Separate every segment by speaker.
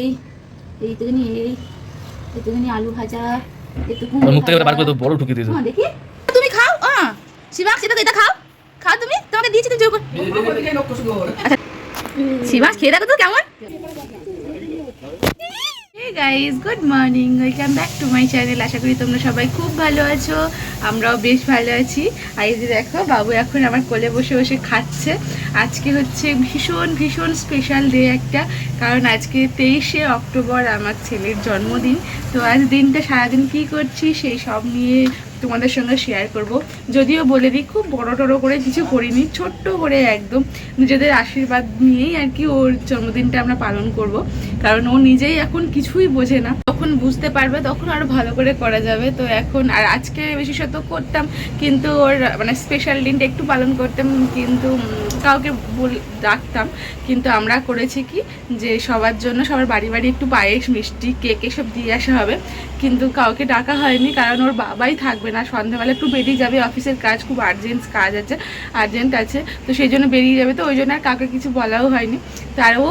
Speaker 1: এই এইটুকুনি এইটুকুনি আলু ভাজা
Speaker 2: বড় ঢুকে দিয়েছো।
Speaker 1: দেখি তুমি খাও শিবাং সেটা তো এটা খাও খাও তুমি তোমাকে দিয়েছি তুমি জোর করে। আচ্ছা শিবাং খেয়ে দেখো তো কেমন। Hey guys, good morning. Welcome back to my channel. আশা করি তোমরা সবাই খুব ভালো আছো, আমরাও বেশ ভালো আছি। আর এই যে দেখো বাবু এখন আমার কোলে বসে বসে খাচ্ছে। আজকে হচ্ছে ভীষণ ভীষণ স্পেশাল ডে একটা, কারণ আজকে 23শে অক্টোবর আমার ছেলের জন্মদিন। তো আজ দিনটা সারাদিন কী করছি সেই সব নিয়ে তোমাদের সঙ্গে শেয়ার করব। যদিও বলে দিই খুব বড় টড়ো করে কিছু করিনি, ছোট্ট করে একদম নিজেদের আশীর্বাদ নিয়েই আর কি ওর জন্মদিনটা আমরা পালন করব। কারণ ও নিজেই এখন কিছুই বোঝে না, তখন বুঝতে পারবে তখন আরও ভালো করে করা যাবে। তো এখন আর আজকে বিশেষত করতাম, কিন্তু ওর মানে স্পেশাল দিনটা একটু পালন করতাম, কিন্তু কাউকে ডাকতাম। কিন্তু আমরা করেছি কি যে সবার জন্য সবার বাড়ি বাড়ি একটু পায়েস মিষ্টি কেক এসব দিয়ে আসা হবে, কিন্তু কাউকে ডাকা হয়নি কারণ ওর বাবাই থাকবে না। সন্ধ্যাবেলা একটু বেরিয়ে যাবে, অফিসের কাজ খুব আর্জেন্ট আছে, তো সেই জন্য বেরিয়ে যাবে। তো ওই জন্য আর কাউকে কিছু বলাও হয়নি। তার ও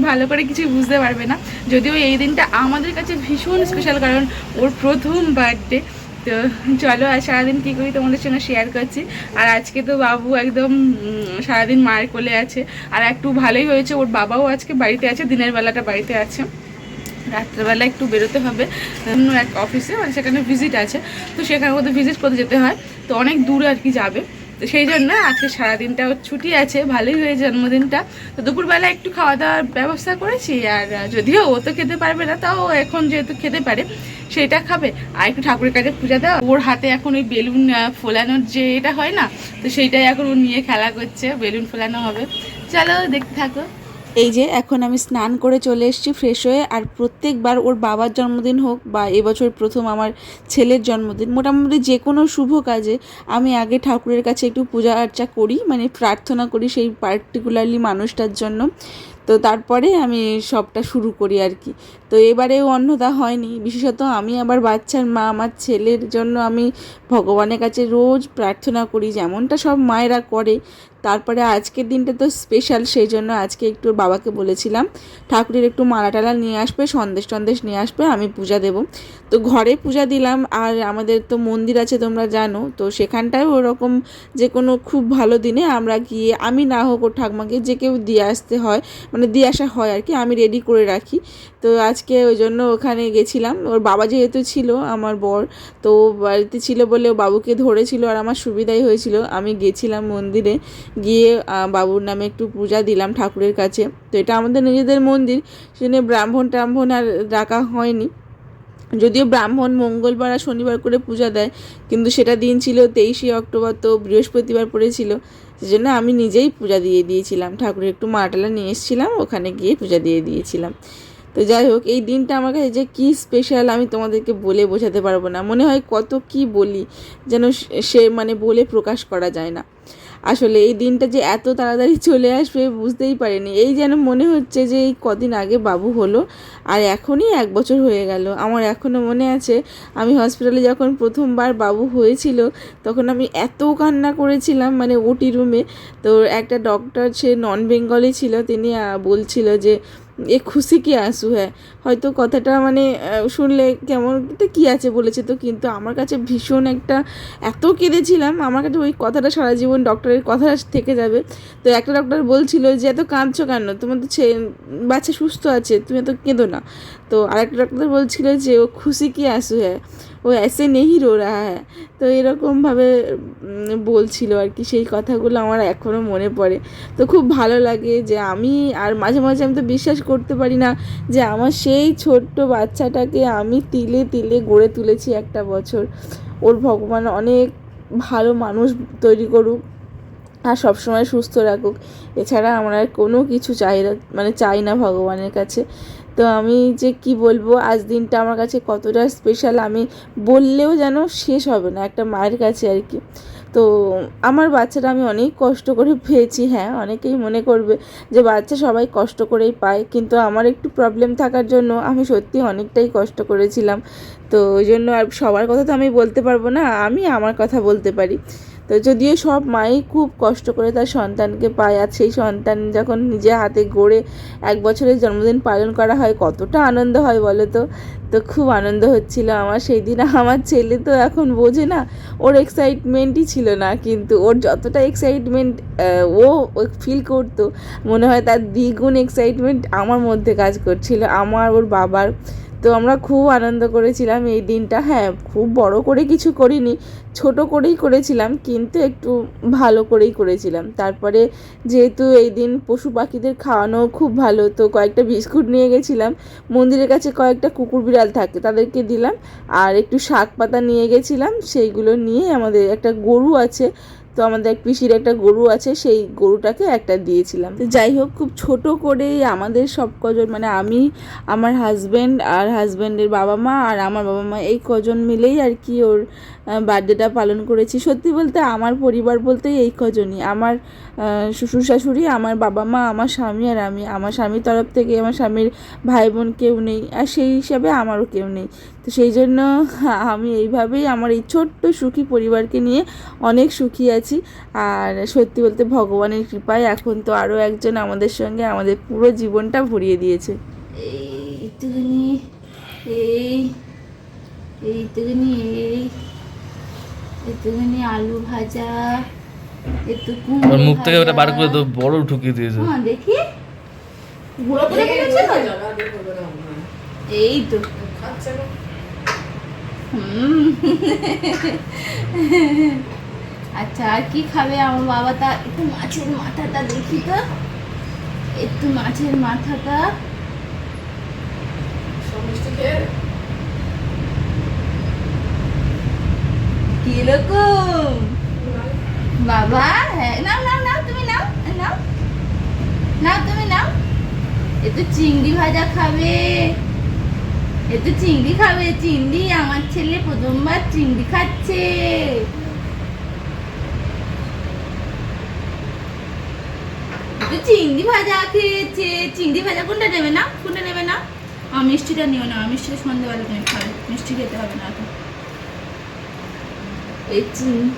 Speaker 1: ভালো করে কিছু বুঝতে পারবে না, যদিও এই দিনটা আমাদের কাছে ভীষণ স্পেশাল কারণ ওর প্রথম বার্থডে। তো চলো আর সারাদিন কী করি তোমাদের সঙ্গে শেয়ার করছি। আর আজকে তো বাবু একদম সারাদিন মায়ের কোলে আছে, আর একটু ভালোই হয়েছে ওর বাবাও আজকে বাড়িতে আছে, দিনের বেলাটা বাড়িতে আছে, রাত্রেবেলা একটু বেরোতে হবে অন্য এক অফিসে, মানে সেখানে ভিজিট আছে, তো সেখানে ওদের ভিজিট করতে যেতে হয়, তো অনেক দূরে আর কি যাবে। তো সেই জন্য আজকে সারাদিনটা ওর ছুটি আছে, ভালোই হয়েছে জন্মদিনটা। তো দুপুরবেলা একটু খাওয়া দাওয়ার ব্যবস্থা করেছি, আর যদিও ও তো খেতে পারবে না, তাও এখন যেহেতু খেতে পারে সেটা খাবে। আর একটু ঠাকুরের কাছে পূজা দেওয়া, ওর হাতে এখন ওই বেলুন ফোলানোর যে এটা হয় না, তো সেইটাই এখন ও নিয়ে খেলা করছে, বেলুন ফোলানো হবে। চলো দেখতে থাকো। এই যে এখন আমি স্নান করে চলে এসেছি ফ্রেশ হয়ে। আর প্রত্যেকবার ওর বাবার জন্মদিন হোক বা এবছর প্রথম আমার ছেলের জন্মদিন, মোটামুটি যে কোনো শুভ কাজে আমি আগে ঠাকুরের কাছে একটু পূজা আর্চা করি, মানে প্রার্থনা করি সেই পার্টিকুলারলি মানুষটার জন্য। তো তারপরে আমি সবটা শুরু করি আর কি। তো এবারেও অন্যথা হয়নি, বিশেষত আমি আবার বাচ্চার মা, আমার ছেলের জন্য আমি ভগবানের কাছে রোজ প্রার্থনা করি, যেমনটা সব মায়েরা করে। তারপরে আজকের দিনটা তো স্পেশাল, সেই জন্য আজকে একটু বাবাকে বলেছিলাম ঠাকুরের একটু মালা টালা নিয়ে আসবে, সন্দেশ নিয়ে আসবে, আমি পূজা দেব। তো ঘরে পূজা দিলাম, আর আমাদের তো মন্দির আছে তোমরা জানো, তো সেখানটায় ওরকম যে কোনো খুব ভালো দিনে আমরা গিয়ে, আমি না হোক ওর ঠাকুমাকে যে কেউ দিয়ে আসতে হয়, মানে দিয়ে আসা হয় আর কি, আমি রেডি করে রাখি। তো আজকে ওই জন্য ওখানে গেছিলাম, ওর বাবা যেহেতু ছিল আমার বর, তো বাড়িতে ছিল বলে ও বাবুকে ধরেছিল, আর আমার সুবিধাই হয়েছিল, আমি গেছিলাম মন্দিরে, গিয়ে বাবুর নামে একটু পূজা দিলাম ঠাকুরের কাছে। তো এটা আমাদের নিজেদের মন্দির, সেখানে ব্রাহ্মণ আর ডাকা হয়নি, যদিও ব্রাহ্মণ মঙ্গলবার আর শনিবার করে পূজা দেয়, কিন্তু সেটা দিন ছিল 23শে অক্টোবর, তো বৃহস্পতিবার পড়েছিল, সেজন্য আমি নিজেই পূজা দিয়ে দিয়েছিলাম, ঠাকুরের একটু মাটালা নিয়ে এসেছিলাম, ওখানে গিয়ে পূজা দিয়ে দিয়েছিলাম। তো যাই হোক, এই দিনটা আমার কাছে যে কী স্পেশাল আমি তোমাদেরকে বলে বোঝাতে পারবো না, মনে হয় কত কি বলি, যেন সে মানে বলে প্রকাশ করা যায় না। আসলে এই দিনটা যে এত তাড়াতাড়ি চলে আসবে বুঝতেই পারিনি, এই যেন মনে হচ্ছে যে এই কদিন আগে বাবু হলো আর এখনই 1 বছর হয়ে গেল। আমার এখনও মনে আছে আমি হসপিটালে যখন প্রথমবার বাবু হয়েছিল, তখন আমি এত কান্না করেছিলাম, মানে ওটি রুমে। তো একটা ডক্টর, সে নন বেঙ্গলি ছিল, তিনি বলছিল যে এ খুশি কি আসু হ্যাঁ, হয়তো কথাটা মানে শুনলে কেমন কী আছে বলেছে তো, কিন্তু আমার কাছে ভীষণ একটা, এত কেঁদেছিলাম, আমার কাছে ওই কথাটা সারা জীবন ডক্টরের কথা থেকে যাবে। তো একটা ডক্টর বলছিল যে এত কাঁদছো কেন, তোমার তো বাচ্চা সুস্থ আছে, তুমি এত কেঁদো না। তো আরেকটা ডক্টর বলছিল যে ও খুশি কি আসু হ্যাঁ, ও এসে নেই রো রাহা হ্যাঁ। তো এরকমভাবে বলছিল আর কি, সেই কথাগুলো আমার এখনও মনে পড়ে। তো খুব ভালো লাগে যে আমি, আর মাঝে মাঝে আমি তো বিশ্বাস করতে পারি না যে আমার সেই ছোট্ট বাচ্চাটাকে আমি তিলে তিলে গড়ে তুলেছি একটা বছর। ওর ভগবান অনেক ভালো মানুষ তৈরি করুক আর সবসময় সুস্থ রাখুক, এছাড়া আমার আর কোনো কিছু চাই না ভগবানের কাছে। তো আমি যে কি বলবো, আজ দিনটা আমার কাছে কতটা স্পেশাল আমি বললেও যেন শেষ হবে না একটা মায়ের কাছে আর কি। তো আমার বাচ্চাটা আমি অনেক কষ্ট করে পেয়েছি, হ্যাঁ অনেকেই মনে করবে যে বাচ্চা সবাই কষ্ট করেই পায়, কিন্তু আমার একটু প্রবলেম থাকার জন্য আমি সত্যি অনেকটাই কষ্ট করেছিলাম। তো ওই জন্য আর সবার কথা তো আমি বলতে পারবো না, আমি আমার কথা বলতে পারি। তো তো যদিও সব মাই খুব কষ্ট করে তার সন্তানকে পায়, আর সেই সন্তান যখন নিজে হাতে গড়ে 1 বছরের জন্মদিন পালন করা হয় কতটা আনন্দ হয় বলো তো। তো খুব আনন্দ হচ্ছিল আমার সেই দিন। আমার ছেলে তো এখন বোঝে না, ওর এক্সাইটমেন্টই ছিল না, কিন্তু ওর যতটা এক্সাইটমেন্ট ও ফিল করতো, মনে হয় তার দ্বিগুণ এক্সাইটমেন্ট আমার মধ্যে কাজ করছিল, আমার ওর বাবার। তো আমরা খুব আনন্দ করেছিলাম এই দিনটা। হ্যাঁ, খুব বড় করে কিছু করিনি, ছোট করেই করেছিলাম, কিন্তু একটু ভালো করেই করেছিলাম। তারপরে যেহেতু এই দিন পশু পাখিদের খাওয়ানো খুব ভালো, তো কয়েকটা বিস্কুট নিয়ে গেছিলাম। মন্দিরের কাছে কয়েকটা কুকুর বিড়াল থাকে, তাদেরকে দিলাম। আর একটু শাক পাতা নিয়ে গেছিলাম, সেইগুলো নিয়ে আমাদের একটা গরু আছে, তো আমাদের এক পিসির একটা গরু আছে, সেই গরুটাকে একটা দিয়েছিলাম। তো যাই হোক, খুব ছোট করেই আমাদের সব কজন, মানে আমি, আমার হাজব্যান্ড আর হাজব্যান্ডের বাবা মা আর আমার বাবা মা, এই কজন মিলেই আর কি ওর বার্থডেটা পালন করেছি। সত্যি বলতে আমার পরিবার বলতেই এই কজনই, আমার শ্বশুর শাশুড়ি, আমার বাবা মা, আমার স্বামী আর আমি। আমার স্বামীর তরফ থেকে আমার স্বামীর ভাই বোন কেউ নেই, আর সেই হিসাবে আমারও কেউ নেই। তো সেই জন্য আমি এইভাবেই আমার এই ছোট্ট সুখী পরিবারকে নিয়ে অনেক সুখী আছি। আর সত্যি বলতে ভগবানের কৃপায় এখন তো আরও একজন আমাদের সঙ্গে আমাদের পুরো জীবনটা ভরিয়ে দিয়েছে। এইটুকুনি এইটুকুনি একটুখানি আলু ভাজা, একটু
Speaker 2: ওর মুখ থেকে ওটা বার করে তো বড় ঢুকিয়ে দিয়েছে।
Speaker 1: হ্যাঁ দেখি, গুঁড়ো করে ফেলেছে তো। এই তো আচ্ছা, আর কি খাবে আমার বাবাটা? একটু মাছের মাথাটা দেখি তো, একটু মাছের মাথাটা। কিরকম বাবা? হ্যাঁ, নাও নাও নাও, তুমি নাও নাও নাও, তুমি নাও। একটু চিংড়ি ভাজা খাবে, একটু চিংড়ি খাবে। চিংড়ি, আমার ছেলে প্রথমবার চিংড়ি খাচ্ছে। একটু চিংড়ি ভাজা খেয়েছে। চিংড়ি ভাজা কোনটা নেবে না? কোনটা নেবে না? মিষ্টিটা নিও না, মিষ্টিটা সন্ধ্যেবেলা তুমি খাবে, মিষ্টি খেতে হবে না এখন। এই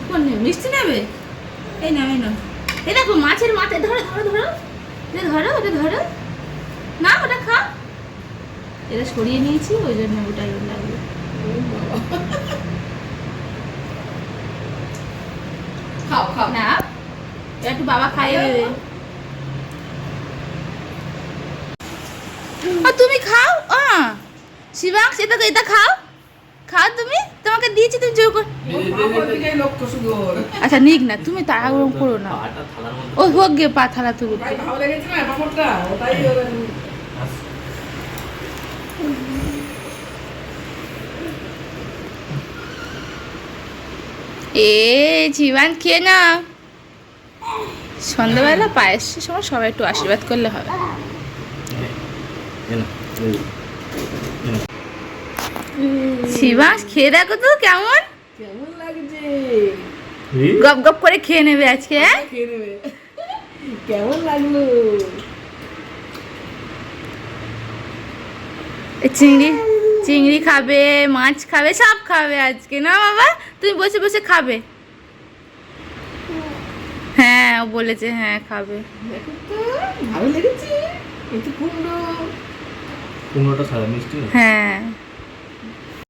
Speaker 1: কোন নেবে? মিষ্টি নেবে? এই নাও, এই নাও। এই দেখো মাছের মাথায়, ধরো ধরো ধরো, এটা ধরো, ওটা ধরো না, ওটা খাও। এটা সরিয়ে নিয়েছি, ওই জন্য ওটাই লাগবে। খাও খাও না, একটু বাবা খাইয়ে দেবে। তুমি খাও। শিবাংশ, এটা খাও, খাও তুমি, তোমাকে দিয়েছি, তুমি জোর করে। আচ্ছা নিক না, তুমি তাড়াহুড়ো করো না। ও হোক গে, পা থালা তুলুক। জীবান খেয়ে না, সন্ধ্যাবেলা পায়েসের সময় সবাই একটু আশীর্বাদ করলে হবে। শিবাংশ খেয়ে দেখো তো কেমন কেমন লাগছে, গপ গপ করে খেয়ে নেবে আজকে। খেয়ে নেবে, কেমন লাগলো? চিংড়ি, চিংড়ি খাবে, মাছ খাবে, সব খাবে আজকে না বাবা? তুমি বসে বসে খাবে। হ্যাঁ, ও বলেছে হ্যাঁ খাবে। ভালো লেগেছে। কুমড়োটা সারা মিষ্টি। হ্যাঁ।